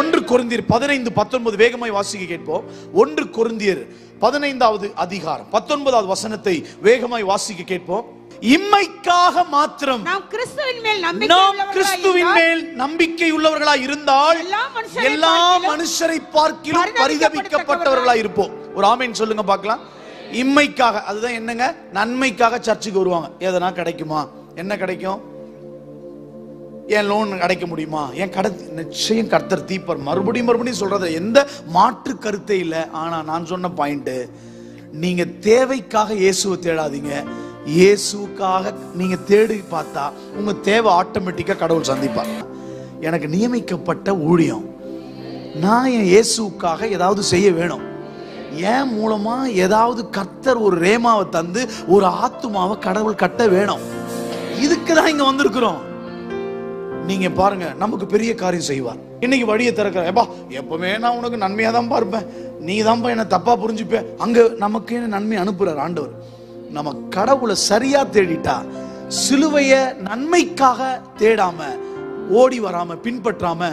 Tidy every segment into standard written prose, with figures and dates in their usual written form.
1 கொரிந்தியர் 15:19 வேகமாய் வாசிக்க கேட்போம். 1 கொரிந்தியர் 15வது அதிகாரம் 19வது வசனத்தை வேகமாய் வாசிக்க கேட்போம். இம்மைக்காக மாத்திரம் நாம் கிறிஸ்துவின் மேல் நம்பிக்கை உள்ளவர்களாய் இருந்தால் எல்லா மனுஷரை பார்க்கிலும் பரிதபிக்கப்பட்டவர்களாய் இருப்போம். ஒரு ஆமென் சொல்லுங்க பார்க்கலாம். இம்மைக்காக, அதுதான் என்னங்க, நன்மைக்காக சர்ச்சுக்கு வருவாங்க. எதனா கிடைக்குமா? என்ன கிடைக்கும்? என் லோன் கிடைக்க முடியுமா? என் கடை நிச்சயம் கர்த்தர் தீர்ப்பார். மறுபடியும் சொல்றது எந்த மாற்று கருத்தே இல்லை. ஆனா நான் சொன்ன பாயிண்ட், நீங்க தேவைக்காக இயேசுவை தேடாதீங்க. இயேசுக்காக நீங்க தேடி பார்த்தா உங்க தேவை ஆட்டோமேட்டிக்கா கடவுள் சந்திப்பார். எனக்கு நியமிக்கப்பட்ட ஊழியம், நான் என் இயேசுக்காக ஏதாவது செய்ய வேணும். என் மூலமா ஏதாவது கர்த்தர் ஒரு ரேமாவை தந்து ஒரு ஆத்துமாவை கடவுள் கட்ட வேணும். இதுக்குதான் இங்க வந்திருக்கிறோம். நீங்க பாருங்க, நமக்கு பெரிய காரியம் செய்வார். இன்னைக்கு வழியை திறக்கிற, எப்பா எப்பவுமே நான் உனக்கு நன்மையா தான் பார்ப்பேன், நீ தான்ப்பா என்ன தப்பா புரிஞ்சுப்பேன். அங்க நமக்கு நன்மை அனுப்புறார் ஆண்டவர். நம்ம கடவுளை சரியா தேடிட்டா, சிலுவைய நன்மைக்காக தேடாம, ஓடி வராம, பின்பற்றாம,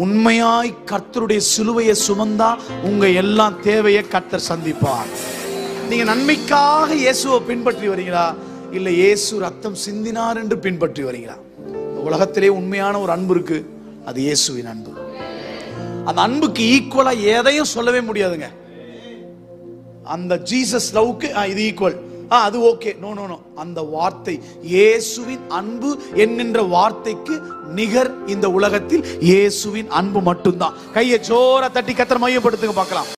உண்மையாய் கர்த்தருடைய சிலுவையை சுமந்தா உங்க எல்லாம் தேவையை கர்த்தர் சந்திப்பார். நீங்க நன்மைக்காக இயேசுவை பின்பற்றி வரீங்களா, இல்ல இயேசு ரத்தம் சிந்தினார் என்று பின்பற்றி வரீங்களா? உலகத்திலே உண்மையான ஒரு அன்பு இருக்கு, அது இயேசுவின் அன்பு. அந்த அன்புக்கு ஈக்குவலா எதையும் சொல்லவே முடியாதுங்க. அந்த ஜீசஸ் லவ்க்கு இது ஈக்குவல், அது ஓகே, நோ நோ நோ. அந்த வார்த்தை இயேசுவின் அன்பு என்கின்ற வார்த்தைக்கு நிகர் இந்த உலகத்தில் இயேசுவின் அன்பு மட்டும்தான். கையை ஜோரா தட்டி கர்த்தரை மையப்படுத்துங்க பார்க்கலாம்.